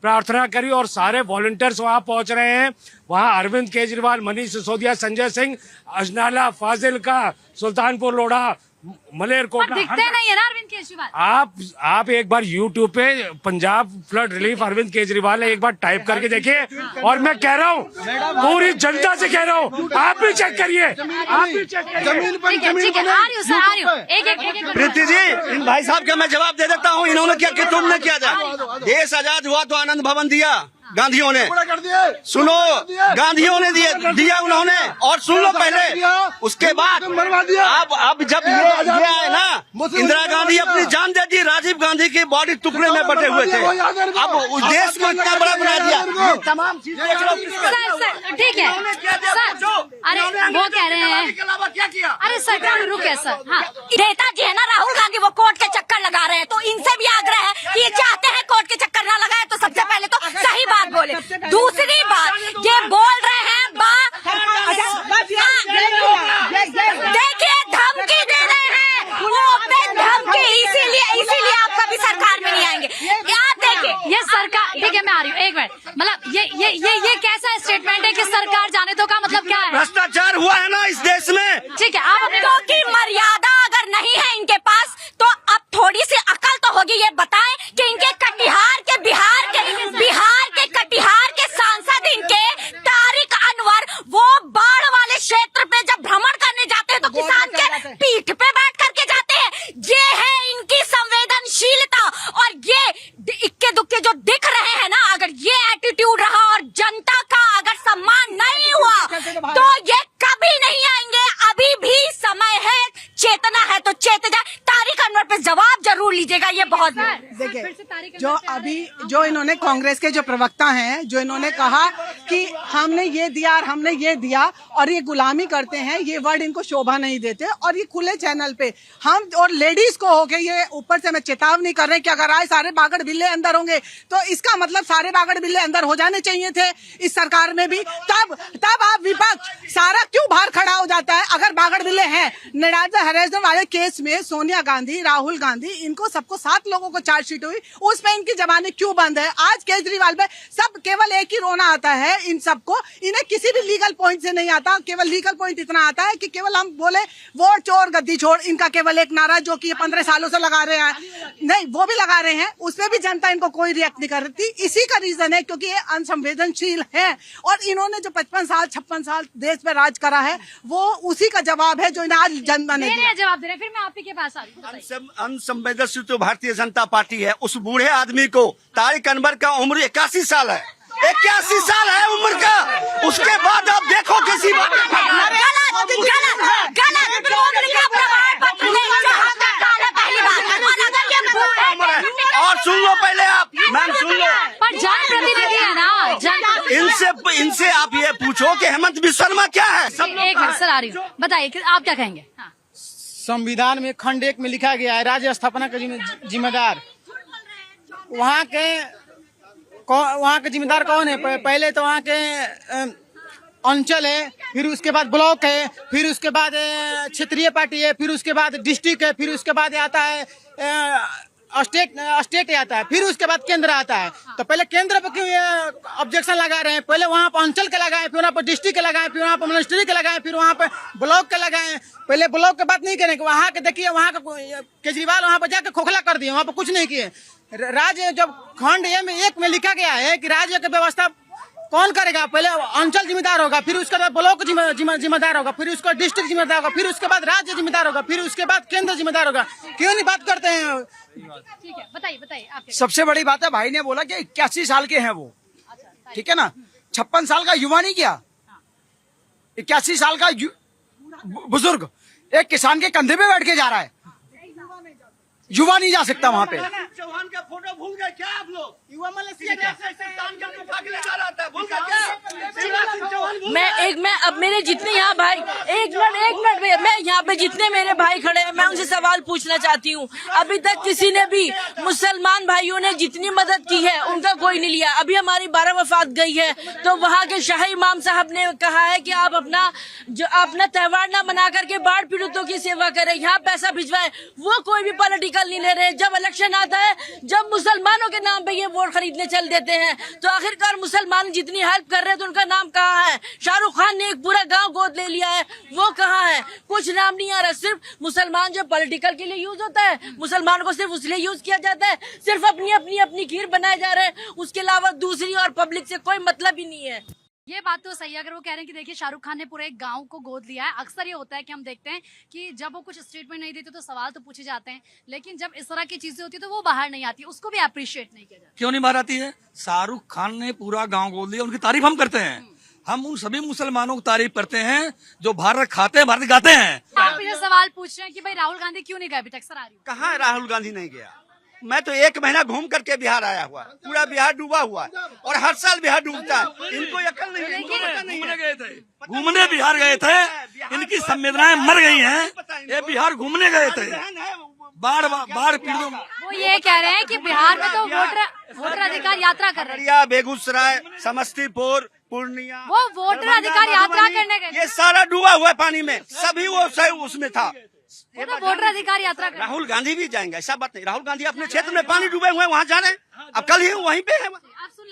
प्रार्थना करी और सारे वॉलंटियर्स वहां पहुंच रहे हैं। वहां अरविंद केजरीवाल, मनीष सिसोदिया, संजय सिंह, अजनाला, फाजिल्का, सुल्तानपुर लोढ़ा, मलेरकोटला दिखते नहीं है ना अरविंद केजरीवाल। आप एक बार YouTube पे पंजाब फ्लड रिलीफ अरविंद केजरीवाल एक बार टाइप करके देखिए। और मैं कह रहा हूँ, पूरी जनता से कह रहा हूँ, आप भी चेक करिए, आप भी चेक करिए। ठीक है, आ रही हूँ। एक प्रीति जी, इन भाई साहब का मैं जवाब दे देता हूँ। इन्होंने क्या कि तुमने क्या था? देश आजाद हुआ तो आनंद भवन दिया गांधियों ने। सुनो, गांधियों ने दिया उन्होंने। और सुन लो पहले, उसके बाद अब जब ये आए ना, इंदिरा गांधी अपनी जान दे दी, राजीव गांधी की बॉडी टुकड़े में बटे हुए थे। अब उस देश को इतना बड़ा बना दिया। तमाम चीजें ठीक है सर, अरे वो कह रहे हैं क्या किया? अरे सर रुके सर। हाँ, नेताजी है ना राहुल गांधी, वो कोर्ट के चक्कर लगा रहे हैं, तो इनसे भी आग्रह है कि ये चाहते हैं कोर्ट के चक्कर ना लगाए, तो सबसे पहले तो सही बात बोले। दूसरी बात, ये बोल रहे हैं देखिए धमकी दे रहे हैं, वो अपने धमकी, इसीलिए आप कभी सरकार में नहीं आएंगे। याद देखिए, ये सरकार, ठीक है मैं आ रही हूँ, एक मिनट। मतलब ये कैसा स्टेटमेंट है कि सरकार जाने दो का मतलब क्या है? भ्रष्टाचार हुआ है ना इस देश में। ठीक है, आप की मर्यादा अगर नहीं है इनके पास, तो अब थोड़ी सी अकल तो होगी। ये बताएं जो इन्होंने कांग्रेस के जो प्रवक्ता हैं, जो इन्होंने कहा कि हमने ये दिया और हमने ये दिया और ये गुलामी करते हैं, ये वर्ड इनको शोभा नहीं देते। और ये खुले चैनल पे हम और लेडीज को होके ये ऊपर से मैं चेतावनी कर रहे हैं कि अगर आए सारे बागड़ बिल्ले अंदर होंगे तो इसका मतलब सारे बागड़ बिल्ले अंदर हो जाने चाहिए थे इस सरकार में भी। तब आप विपक्ष सारा क्यों बाहर खड़ा हो जाता है? अगर बागड़ बिल्ले हैं, निराजा हरेंद्र वाले केस में सोनिया गांधी, राहुल गांधी, इनको सबको 7 लोगों को चार्जशीट हुई, उसमें इनकी जबानें क्यों बंद है? आज केजरीवाल पे सब केवल एक ही रोना आता है इन सबको, इन्हें किसी भी लीगल पॉइंट से नहीं आता। केवल लीगल पॉइंट इतना आता है कि केवल हम बोले वोट चोर गद्दी छोड़, इनका केवल एक नारा जो कि 15 सालों से लगा रहे हैं, नहीं वो भी लगा रहे हैं, उसमें भी जनता इनको कोई रिएक्ट नहीं कर रही। इसी का रीजन है क्योंकि ये अनसंवेदनशील है और इन्होंने जो 55 साल 56 साल देश पे राज करा है वो उसी का जवाब है जो इन्हें आज जनता ने दिया। जवाब दे रहे। फिर मैं आप ही के पास आ रही हूं। अनसंवेदनशील तो भारतीय जनता पार्टी है। उस बूढ़े आदमी को, तारिक अनवर का उम्र 81 साल है, 81 साल है उम्र का, उसके बाद आप देखो किसी और सुन लो पहले आप, मैम सुन लो, पर जनप्रतिनिधि है ना, इनसे आप ये पूछो कि हेमंत बिस्वा शर्मा क्या है। एक मिनट सर आ रही हूँ, बताइए कि आप क्या कहेंगे? हाँ। संविधान में खंड 1 में लिखा गया है राज्य स्थापना का जिम्मेदार वहाँ के जिम्मेदार कौन है? पहले तो वहाँ के अंचल है, फिर उसके बाद ब्लॉक है, फिर उसके बाद क्षेत्रीय पार्टी है, फिर उसके बाद डिस्ट्रिक्ट है, फिर उसके बाद आता है स्टेट आता है, फिर उसके बाद केंद्र आता है। तो पहले केंद्र पे क्यों ऑब्जेक्शन लगा रहे हैं? पहले वहाँ पर अंचल के लगाए, फिर वहाँ पर डिस्ट्रिक्ट के लगाए, फिर वहाँ पर मिनिस्ट्री के लगाए, फिर वहाँ पे ब्लॉक के लगाए। पहले ब्लॉक की बात नहीं करेंगे, वहाँ के देखिए, वहाँ का केजरीवाल वहाँ पर जाकर खोखला कर दिए, वहाँ पर कुछ नहीं किए। राज्य जब खंड 1 में लिखा गया है कि राज्य की व्यवस्था कौन करेगा? पहले अंचल जिम्मेदार होगा, फिर उसके बाद ब्लॉक जिम्मेदार होगा, फिर उसका डिस्ट्रिक्ट जिम्मेदार होगा, फिर उसके बाद राज्य जिम्मेदार होगा, फिर उसके बाद केंद्र जिम्मेदार होगा। क्यों नहीं बात करते हैं? ठीक है, बताइए आप। सबसे बड़ी बात है, भाई ने बोला कि 81 साल के हैं वो, ठीक है ना, 56 साल का युवा नहीं किया, 81 साल का बुजुर्ग एक किसान के कंधे पे बैठ के जा रहा है। युवा नहीं जा सकता वहाँ पे। चौहान का फोटो भूल गए क्या आप लोग? युवा मैं अब मेरे जितने यहाँ भाई, एक मिनट मैं यहाँ पे जितने मेरे भाई खड़े हैं, मैं उनसे सवाल पूछना चाहती हूँ। अभी तक किसी ने भी, मुसलमान भाइयों ने जितनी मदद की है उनका कोई नहीं लिया। अभी हमारी 12 वफात गई है तो वहाँ के शाही इमाम साहब ने कहा है कि आप अपना त्योहार ना मना करके बाढ़ पीड़ितों की सेवा करें, यहाँ पैसा भिजवाएं। वो कोई भी पॉलिटिकल नहीं ले रहे। जब इलेक्शन आता है, जब मुसलमानों के नाम पे ये वोट खरीदने चल देते हैं, तो आखिरकार मुसलमान जितनी हेल्प कर रहे हैं तो उनका नाम कहाँ है? शाहरुख खान ने एक पूरा गांव गोद ले लिया है, वो कहाँ है? कुछ नाम नहीं आ रहा। सिर्फ मुसलमान जो पॉलिटिकल के लिए यूज होता है, मुसलमान को सिर्फ उसलिए यूज किया जाता है, सिर्फ अपनी खीर बनाए जा रहे हैं, उसके अलावा दूसरी और पब्लिक से कोई मतलब ही नहीं है। ये बात तो सही है। अगर वो कह रहे हैं कि देखिए शाहरुख खान ने पूरे एक गांव को गोद लिया है, अक्सर ये होता है कि हम देखते हैं कि जब वो कुछ स्टेटमेंट नहीं देते तो सवाल तो पूछे जाते हैं, लेकिन जब इस तरह की चीजें होती है तो वो बाहर नहीं आती, उसको भी अप्रिशिएट नहीं किया जाता। क्यों नहीं बाहर आती है? शाहरुख खान ने पूरा गांव गोद लिया, उनकी तारीफ हम करते हैं। हम उन सभी मुसलमानों की तारीफ करते हैं जो भारत खाते हैं, भारत गाते हैं। आप ये सवाल पूछ रहे हैं कि भाई राहुल गांधी क्यों नहीं गए अभी तक? सर आ रही हूँ। कहाँ राहुल गांधी नहीं गया? मैं तो 1 महीना घूम करके बिहार आया हुआ, पूरा बिहार डूबा हुआ है और हर साल बिहार डूबता है। इनको अकल नहीं है। घूमने गए थे, घूमने बिहार गए थे, इनकी संवेदनाएं मर गई हैं। ये बिहार घूमने गए थे, बाढ़ पीड़ितों। वो ये कह रहे हैं कि बिहार में तो वोटर अधिकार यात्रा कर रहे हैं। बेगूसराय, समस्तीपुर, पूर्णिया, वो वोटर अधिकार यात्रा करने गए। ये सारा डूबा हुआ है पानी में, सभी वो उसमें था। वो तो वोटर अधिकार यात्रा कर। राहुल गांधी भी जाएंगे, ऐसा बात नहीं। राहुल गांधी अपने क्षेत्र में पानी डूबे हुए वहाँ जा रहे हैं। अब कल ही वहीं पे है,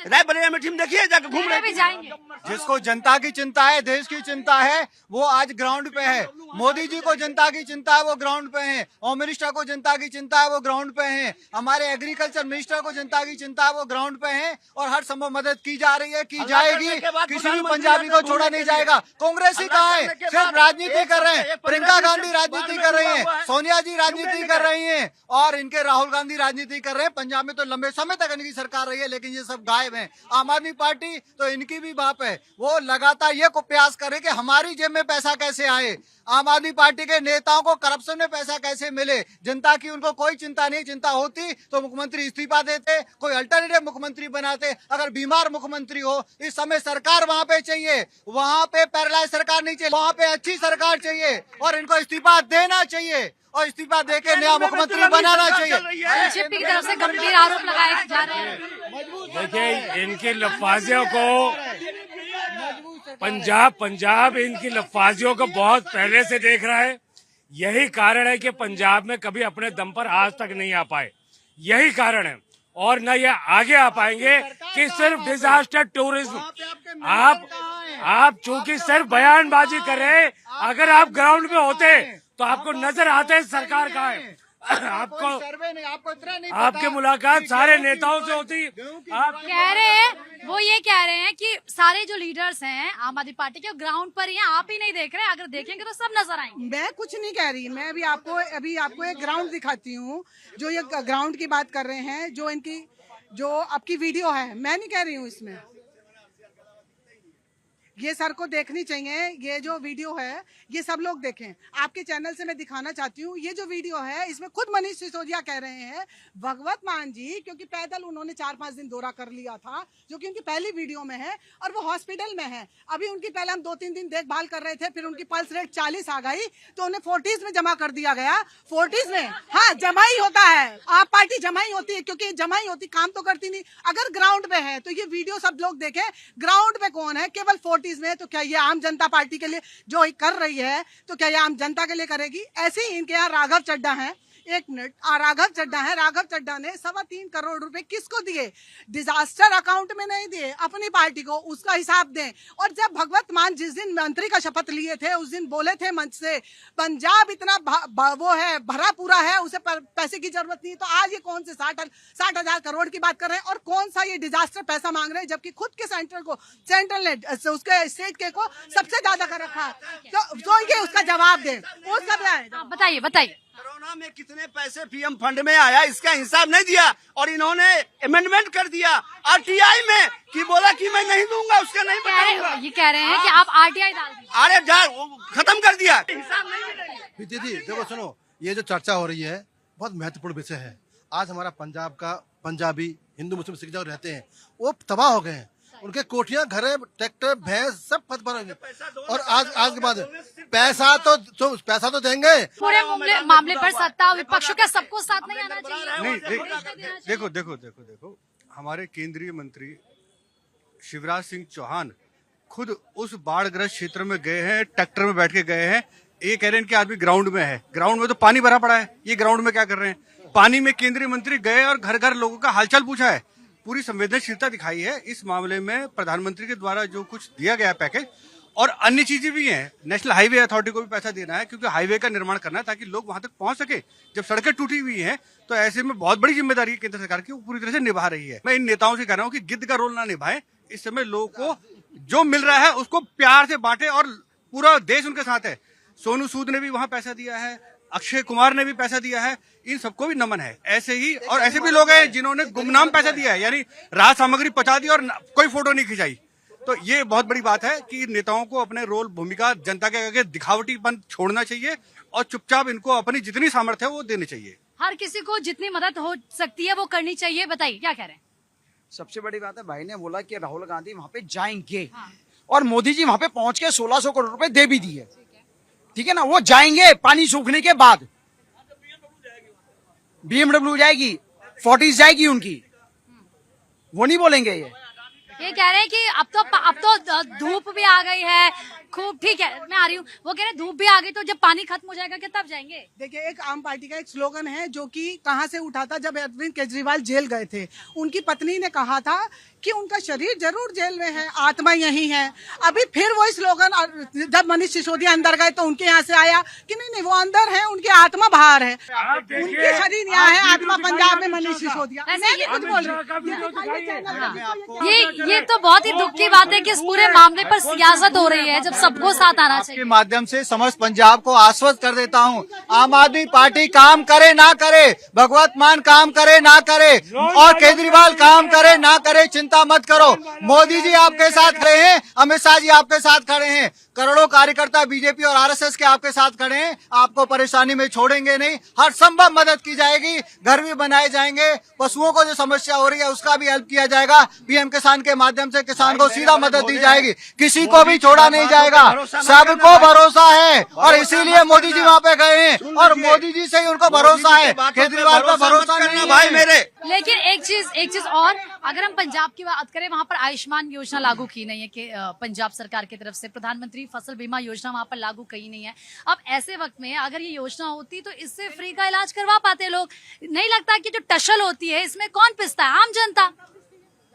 रायबरेली में टीम देखिए, जाकर घूम रहे भी जाएंगे। जिसको जनता की चिंता है, देश की चिंता है, वो आज ग्राउंड पे है। मोदी जी को जनता की चिंता है, वो ग्राउंड पे है। होम मिनिस्टर को जनता की चिंता है, वो ग्राउंड पे है। हमारे एग्रीकल्चर मिनिस्टर को जनता की चिंता है, वो ग्राउंड पे है और हर संभव मदद की जा रही है, की जाएगी। किसी भी पंजाबी को छोड़ा नहीं जाएगा। कांग्रेस ही कहाँ है? सिर्फ राजनीति कर रहे हैं। प्रियंका गांधी राजनीति कर रही है, सोनिया जी राजनीति कर रही है और इनके राहुल गांधी राजनीति कर रहे हैं। पंजाब में तो लंबे समय तक इनकी सरकार रही है, लेकिन ये सब गायब साहेब हैं। आम आदमी पार्टी तो इनकी भी बाप है, वो लगातार ये को प्रयास करे कि हमारी जेब में पैसा कैसे आए, आम आदमी पार्टी के नेताओं को करप्शन में पैसा कैसे मिले। जनता की उनको कोई चिंता नहीं, चिंता होती तो मुख्यमंत्री इस्तीफा देते, कोई अल्टरनेटिव मुख्यमंत्री बनाते। अगर बीमार मुख्यमंत्री हो, इस समय सरकार वहाँ पे चाहिए, वहाँ पे पैरालाइज सरकार नहीं चाहिए, वहाँ पे अच्छी सरकार चाहिए और इनको इस्तीफा देना चाहिए और इस्तीफा देके नया मुख्यमंत्री बनाना चाहिए। बीजेपी की तरफ से गंभीर आरोप लगाए जा रहे हैं। देखिए, इनकी लफाजियों को पंजाब इनकी लफाजियों को बहुत पहले से देख रहा है। यही कारण है कि पंजाब में कभी अपने दम पर आज तक नहीं आ पाए, यही कारण है। और न ये आगे आ पाएंगे कि सिर्फ डिजास्टर टूरिज्म। आप चूंकि सिर्फ बयानबाजी कर रहे हैं, अगर आप ग्राउंड पे होते तो आपको नजर आते सरकार कहाँ है। आपको आपकी मुलाकात सारे नेताओं से होती। आप कह रहे हैं, वो ये कह रहे हैं कि सारे जो लीडर्स हैं आम आदमी पार्टी के ग्राउंड पर ही हैं, आप ही नहीं देख रहे हैं, अगर देखेंगे तो सब नजर आएंगे। मैं कुछ नहीं कह रही, मैं अभी आपको एक ग्राउंड दिखाती हूँ, जो ये ग्राउंड की बात कर रहे हैं, जो आपकी वीडियो है, मैं नहीं कह रही हूँ इसमें। ये सर को देखनी चाहिए, ये जो वीडियो है ये सब लोग देखें। आपके चैनल से मैं दिखाना चाहती हूँ, ये जो वीडियो है इसमें खुद मनीष सिसोदिया कह रहे हैं, भगवत मान जी, क्योंकि पैदल उन्होंने 4-5 दिन दौरा कर लिया था, जो कि उनकी पहली वीडियो में है, और वो हॉस्पिटल में है। अभी उनकी पहले हम 2-3 दिन देखभाल कर रहे थे, फिर उनकी पल्स रेट 40 आ गई तो उन्हें 40s में जमा कर दिया गया। 40s में, हाँ, जमा ही होता है, आप पार्टी जमा ही होती है, क्योंकि जमा ही होती, काम तो करती नहीं। अगर ग्राउंड पे है तो ये वीडियो सब लोग देखें, ग्राउंड पे कौन है, केवल 40s में। तो क्या ये आम जनता पार्टी के लिए जो कर रही है, तो क्या ये आम जनता के लिए करेगी? ऐसे ही इनके यहाँ राघव चड्ढा है, एक मिनट, राघव चड्ढा है, राघव चड्ढा ने 3.25 करोड़ रुपए किसको दिए? डिजास्टर अकाउंट में नहीं दिए, अपनी पार्टी को, उसका हिसाब दें। और जब भगवत मान जिस दिन मंत्री का शपथ लिए थे, उस दिन बोले थे मंच से, पंजाब इतना वो है, भरा पूरा है, उसे पैसे की जरूरत नहीं। तो आज ये कौन से 60,000 करोड़ की बात कर रहे हैं और कौन सा ये डिजास्टर पैसा मांग रहे हैं, जबकि खुद के सेंट्रल ने उसके स्टेट के को सबसे ज्यादा कर रखा है। तो ये उसका जवाब दे, उसका क्या है? बताइए बताइए। कोरोना में कितने पैसे पीएम फंड में आया, इसका हिसाब नहीं दिया, और इन्होंने अमेंडमेंट कर दिया आरटीआई में कि बोला कि मैं नहीं दूंगा, उसका नहीं बताऊंगा। ये कह रहे हैं कि आप आरटीआई डाल दीजिए। अरे जा, खत्म कर दिया। दीदी देखो, सुनो, ये जो चर्चा हो रही है बहुत महत्वपूर्ण विषय है। आज हमारा पंजाब का पंजाबी हिंदू मुस्लिम सिख जो रहते हैं वो तबाह हो गए हैं, उनके कोठियां, घर, ट्रैक्टर, भैंस सब फत भर गए। और आज के बाद पैसा तो देंगे। पूरे मामले पर सत्ता विपक्ष का सबको साथ नहीं आना चाहिए। नहीं, देखो, हमारे केंद्रीय मंत्री शिवराज सिंह चौहान खुद उस बाढ़ग्रस्त क्षेत्र में गए हैं, ट्रैक्टर में बैठ के गए हैं। ये कह रहे हैं कि आदमी ग्राउंड में है, ग्राउंड में तो पानी भरा पड़ा है, ये ग्राउंड में क्या कर रहे हैं? पानी में केंद्रीय मंत्री गए और घर घर लोगों का हालचाल पूछा है, पूरी संवेदनशीलता दिखाई है। इस मामले में प्रधानमंत्री के द्वारा जो कुछ दिया गया पैकेज और अन्य चीजें भी हैं, नेशनल हाईवे अथॉरिटी को भी पैसा देना है, क्योंकि हाईवे का निर्माण करना है ताकि लोग वहां तक पहुंच सके। जब सड़कें टूटी हुई हैं तो ऐसे में बहुत बड़ी जिम्मेदारी है केंद्र सरकार की, वो पूरी तरह से निभा रही है। मैं इन नेताओं से कह रहा हूँ कि गिद्ध का रोल ना निभाएं, इस समय लोगों को जो मिल रहा है उसको प्यार से बांटे, और पूरा देश उनके साथ है। सोनू सूद ने भी वहां पैसा दिया है, अक्षय कुमार ने भी पैसा दिया है, इन सबको भी नमन है। ऐसे ही और ऐसे भी लोग हैं जिन्होंने गुमनाम पैसा दिया है, यानी राहत सामग्री पहुंचा दी और कोई फोटो नहीं खिंचाई। तो ये बहुत बड़ी बात है कि नेताओं को अपने रोल, भूमिका जनता के आगे दिखावटीपन छोड़ना चाहिए और चुपचाप इनको अपनी जितनी सामर्थ्य है वो देनी चाहिए। हर किसी को जितनी मदद हो सकती है वो करनी चाहिए। बताइए क्या कह रहे हैं? सबसे बड़ी बात है, भाई ने बोला कि राहुल गांधी वहां पे जाएंगे, और मोदी जी वहां पे पहुंच के 1600 करोड़ रुपए दे भी दिए, ठीक है ना। वो जाएंगे पानी सूखने के बाद, BMW जाएगी, 40s जाएगी उनकी, वो नहीं बोलेंगे। ये कह रहे हैं कि अब तो धूप भी आ गई है खूब, ठीक है मैं आ रही हूँ। वो कह रहे हैं धूप भी आ गई तो जब पानी खत्म हो जाएगा क्या तब जाएंगे? देखिए, एक आम पार्टी का एक स्लोगन है जो कि कहाँ से उठा था, जब अरविंद केजरीवाल जेल गए थे, उनकी पत्नी ने कहा था कि उनका शरीर जरूर जेल में है, आत्मा यही है। अभी फिर वही स्लोगन जब मनीष सिसोदिया अंदर गए तो उनके यहाँ से आया कि नहीं वो अंदर है, उनकी आत्मा बाहर है, उनके शरीर यहाँ है, आत्मा पंजाब में मनीष सिसोदिया। मैं भी कुछ बोल रही हूँ, ये तो बहुत ही दुख की बात है कि इस पूरे मामले पर सियासत हो रही है, जब सबको साथ आना के चाहिए। माध्यम से समस्त पंजाब को आश्वस्त कर देता हूं, आम आदमी पार्टी काम करे ना करे, भगवत मान काम करे ना करे, और केजरीवाल काम करे ना करे, चिंता मत करो। मोदी जी आपके साथ खड़े हैं, अमित शाह जी आपके साथ खड़े हैं, करोड़ों कार्यकर्ता बीजेपी और आरएसएस के आपके साथ खड़े हैं। आपको परेशानी में छोड़ेंगे नहीं, हर संभव मदद की जाएगी, घर भी बनाए जाएंगे, पशुओं को जो समस्या हो रही है उसका भी हेल्प किया जाएगा। पीएम किसान के माध्यम से किसान को सीधा मदद दी जाएगी, किसी को भी छोड़ा नहीं जाएगा, सबको भरोसा है, और इसीलिए मोदी जी वहाँ पे गए हैं, और मोदी जी से ही उनको भरोसा है, केजरीवाल पर भरोसा नहीं है भाई मेरे। लेकिन एक चीज और, अगर हम पंजाब की बात करें, वहां पर आयुष्मान योजना लागू की नहीं है कि पंजाब सरकार की तरफ से, प्रधानमंत्री फसल बीमा योजना वहां पर लागू की नहीं है। अब ऐसे वक्त में अगर ये योजना होती तो इससे फ्री का इलाज करवा पाते लोग। नहीं लगता कि जो टशल होती है इसमें कौन पिसता है? आम जनता।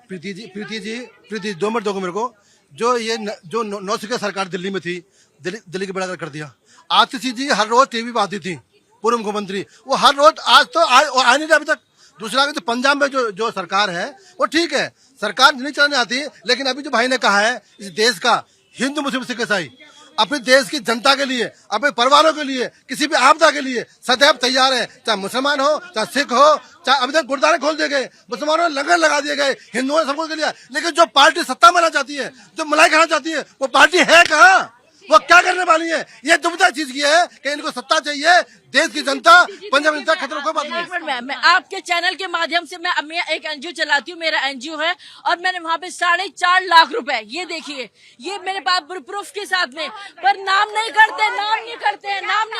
प्रीति जी 2 मिनट दोगे मेरे को। जो ये जो 9 की सरकार दिल्ली में थी, दिल्ली के बड़ा कर दिया। आतिशी जी हर रोज टीवी पे आती थी, पूर्व मुख्यमंत्री, वो हर रोज, आज तो आ नहीं रहा अभी तक। दूसरा तो पंजाब में जो सरकार है वो ठीक है, सरकार नहीं चलाने आती, लेकिन अभी जो भाई ने कहा है, इस देश का हिंदू मुस्लिम सिख ईसाई अपने देश की जनता के लिए, अपने परिवारों के लिए, किसी भी आपदा के लिए सदैव तैयार है, चाहे मुसलमान हो, चाहे सिख हो, चाहे अभी तक गुरुद्वारे खोल दिए गए, मुसलमानों ने लंगर लगा दिए गए, हिंदुओं ने सबको के लिए। लेकिन जो पार्टी सत्ता में आना चाहती है, जो मलाई खाना चाहती है, वो पार्टी है कहाँ? वो क्या करने वाली है? ये दुविधा चीज की है कि इनको सत्ता चाहिए, देश की जनता, पंजाब जनता खतरों को बात नहीं। मैं आपके चैनल के माध्यम से मैं एक एनजीओ चलाती हूँ, मेरा एनजीओ है, और मैंने वहाँ पे 4.5 लाख रुपए, ये देखिए, ये मेरे पास प्रूफ के साथ में, पर नाम नहीं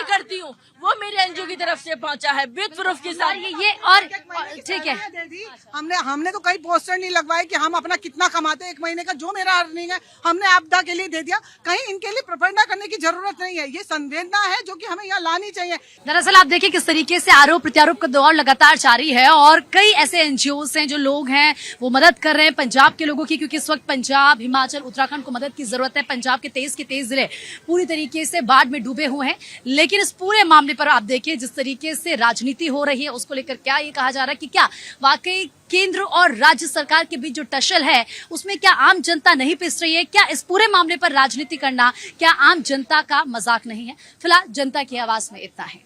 करती हूँ, वो मेरे एनजीओ की तरफ से पहुँचा है विद प्रूफ के साथ। ये और ठीक है, हमने तो कई पोस्टर नहीं लगवाए कि हम अपना कितना कमाते हैं, 1 महीने का जो मेरा अर्निंग है हमने आपदा के लिए दे दिया। कहीं इनके लिए प्रोपेगेंडा करने की जरूरत नहीं है, ये संवेदना है जो कि हमें यहाँ लानी चाहिए। दरअसल आप देखिए किस तरीके से आरोप प्रत्यारोप का दौर लगातार जारी है, और कई ऐसे एनजीओस हैं जो लोग हैं वो मदद कर रहे हैं पंजाब के लोगों की, क्योंकि इस वक्त पंजाब, हिमाचल, उत्तराखंड को मदद की जरूरत है। पंजाब के 23 जिले पूरी तरीके से बाढ़ में डूबे हुए हैं। लेकिन इस पूरे मामले पर आप देखिए जिस तरीके से राजनीति हो रही है, उसको लेकर क्या ये कहा जा रहा है कि क्या वाकई केंद्र और राज्य सरकार के बीच जो टशल है उसमें क्या आम जनता नहीं पिस रही है? क्या इस पूरे मामले पर राजनीति करना क्या आम जनता का मजाक नहीं है? फिलहाल जनता की आवाज में इतना है।